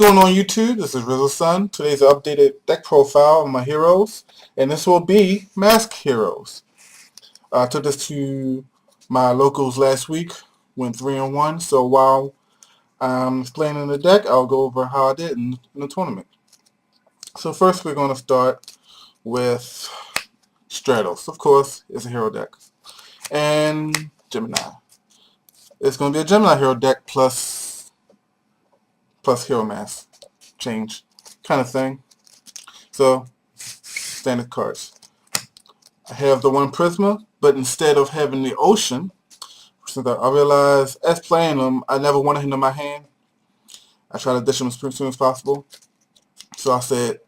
going on YouTube? This is Son. Today's an updated deck profile of my heroes, and this will be Mask Heroes. I took this to my locals last week, went 3-1, so while I'm explaining the deck, I'll go over how I did in the tournament. So first we're going to start with Stratos. Of course, it's a hero deck. And Gemini. It's going to be a Gemini hero deck plus hero mask change kind of thing. So standard cards. I have the one Prisma, but instead of having the Ocean, since I realized as playing them, I never wanted him in my hand. I try to dish him as soon as possible. So I said,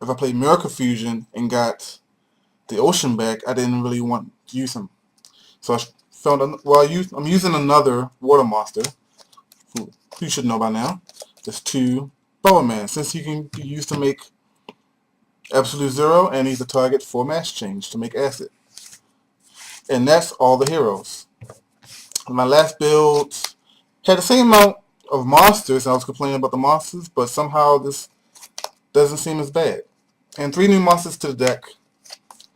if I played Miracle Fusion and got the Ocean back, I didn't really want to use him. So I found, I'm using another Water Monster, who you should know by now. There's two Bubbleman, since he can be used to make Absolute Zero, and he's a target for Mass Change to make Acid. And that's all the heroes. My last build had the same amount of monsters, and I was complaining about the monsters, but somehow this doesn't seem as bad. And 3 new monsters to the deck.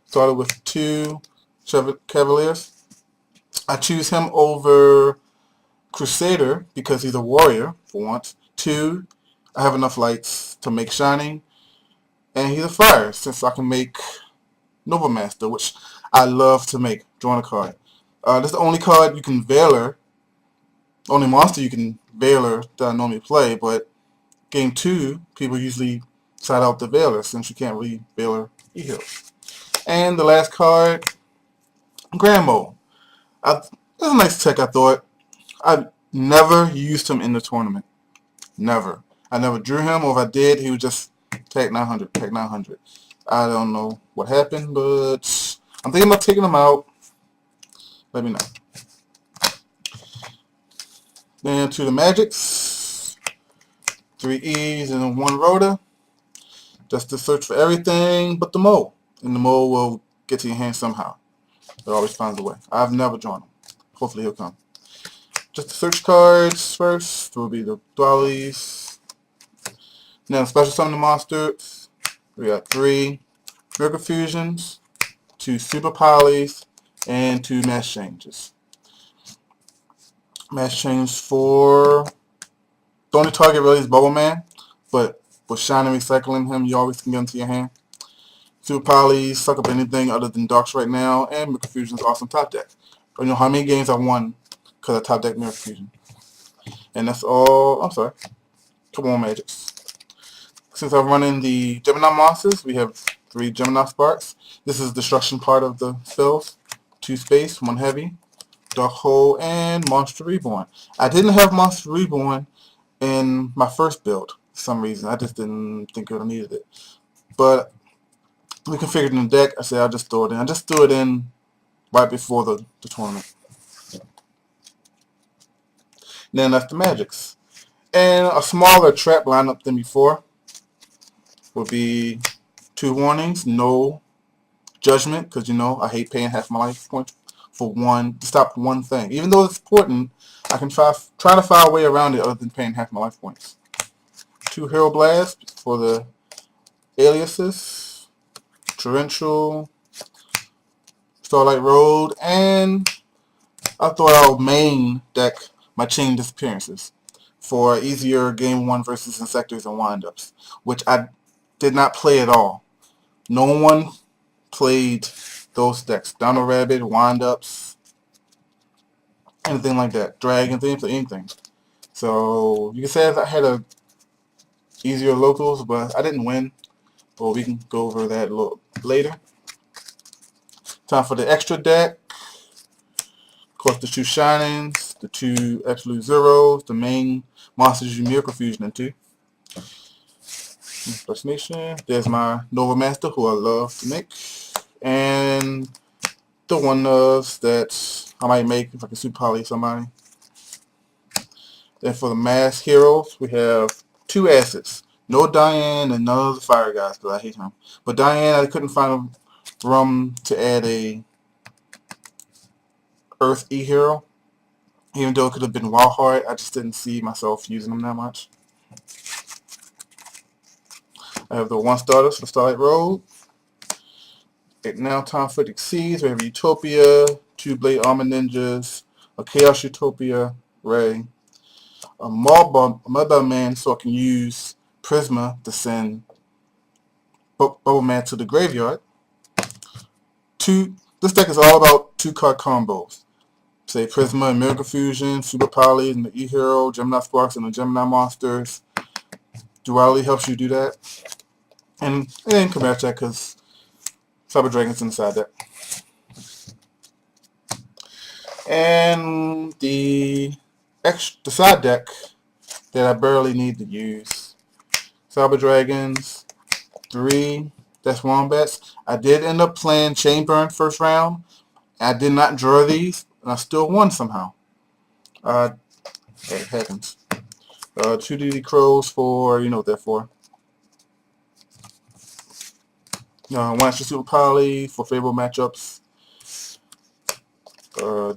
Started with 2 Chevaliers. I choose him over Crusader because he's a warrior, for once. 2, I have enough lights to make Shining. And he's a fire, since I can make Nova Master, which I love to make. Drawing a card. This is the only card you can Veiler. Only monster you can Veiler that I normally play, but game 2, people usually side out the Veiler, since you can't really Veiler E-Hero. And the last card, Grandmo. It's a nice tech, I thought. I never used him in the tournament. Never. I never drew him, or if I did, he was just tag 900, tag 900. I don't know what happened, but I'm thinking about taking him out. Let me know. Then to the Magics. 3 E's and 1 Rhoda. Just to search for everything but the mole. And the mole will get to your hand somehow. It always finds a way. I've never drawn him. Hopefully he'll come. Just the search cards first. Will be the Dwallies. Now special summon monsters. We got 3 Miracle Fusions, 2 Super Polys, and 2 Mass Changes. Mass Change for the only target really is Bubbleman, but with Shining Recycling him, you always can get into your hand. Super Polys suck up anything other than Darks right now, and Miracle Fusion is awesome top deck. You know how many games I won because I top deck Miracle Fusion. And that's all. I'm sorry. Come on, Magics. Since I'm running the Gemini monsters, we have 3 Gemini Sparks. This is destruction part of the spells. 2 space, 1 heavy, Dark Hole, and Monster Reborn. I didn't have Monster Reborn in my first build for some reason. I just didn't think I needed it. But we configured in the deck. I said I'll just throw it in. I just threw it in right before the tournament. Then that's the Magics. And a smaller trap lineup than before will be 2 warnings, no judgment, because you know I hate paying half my life points for to stop one thing. Even though it's important, I can try to find a way around it other than paying half my life points. 2 Hero Blasts for the aliases, Torrential, Starlight Road, and I thought I'll main deck my Chain Disappearances for easier game 1 versus Insectors and Windups, which I did not play at all. No one played those decks. Donald Rabbit, Windups, anything like that. Dragon, anything. So you can say I had a easier locals, but I didn't win. But we can go over that a little later. Time for the extra deck. Of course, the 2 Shinings, the 2 Absolute Zeros, the main monsters you Miracle Fusion into. Impersonation. There's my Nova Master, who I love to make. And the one that I might make if I can Super Poly somebody. Then for the Mass Heroes, we have 2 Acids. No Diane and none of the Fire guys, because I hate him. But Diane, I couldn't find room to add a Earth E-Hero. Even though it could have been Wild Heart, I just didn't see myself using them that much. I have the 1 starter for Starlight Road. It now time for the Exceeds. We have Utopia, 2 Blade Armor Ninjas, a Chaos Utopia Ray, a Mother Man so I can use Prisma to send Bubbleman to the graveyard. This deck is all about 2-card combos. Say Prisma and Miracle Fusion, Super Poly and the E-Hero, Gemini Sparks and the Gemini Monsters. Duality helps you do that. And it didn't come out that because Cyber Dragon's inside that. And the side deck that I barely need to use. Cyber Dragons, 3 Death Wombats. I did end up playing Chain Burn first round. I did not draw these, and I still won somehow. It happens. 2 DD Crows for, you know what they're for. 1 extra Super Poly for favorable matchups.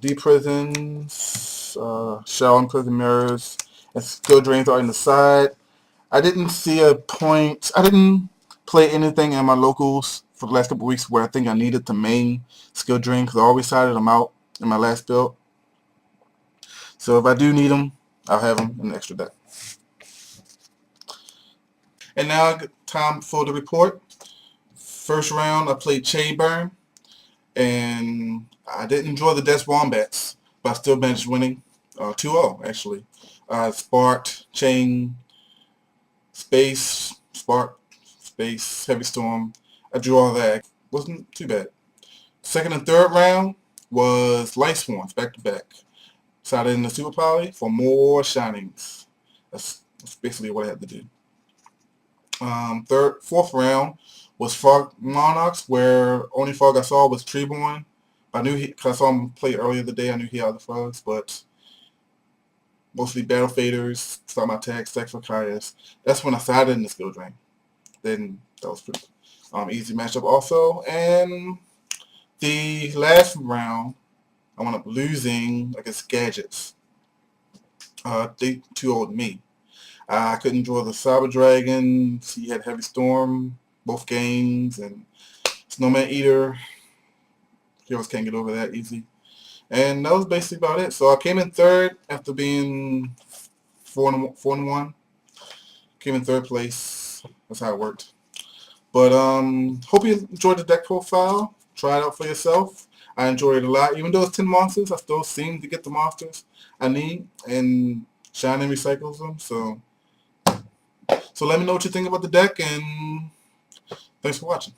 D Prisons, Shell and Prison Mirrors, and Skill Drains are in the side. I didn't see a point. I didn't play anything in my locals for the last couple of weeks where I think I needed to main Skill Drain because I always sided them out in my last build. So if I do need them, I'll have them in the extra deck. And now time for the report. First round I played Chain Burn, and I didn't enjoy the Death Wombats, but I still managed winning 2-0 actually. Sparked, Chain, Space, Spark, Space, Heavy Storm. I drew all that. Wasn't too bad. Second and third round was Light Swarms back to back. Sided in the Super Poly for more shinings. That's basically what I had to do. Fourth round was Fog Monarchs, where only fog I saw was Treeborn. I knew because I saw him play earlier the day. I knew he had the frogs, but mostly Battle Faders, start my tag, stacks for Kayas. That's when I sided in the Skill Drain. Then that was pretty easy matchup also. And the last round, I wound up losing against Gadgets. They 2-0'd me. I couldn't draw the Cyber Dragon. He had Heavy Storm both games, and Snowman Eater. Heroes can't get over that easy. And that was basically about it. So I came in third after being 4-1. Came in third place. That's how it worked. But hope you enjoyed the deck profile. Try it out for yourself. I enjoyed it a lot. Even though it's 10 monsters, I still seem to get the monsters I need, and Shining recycles them. So let me know what you think about the deck, and thanks for watching.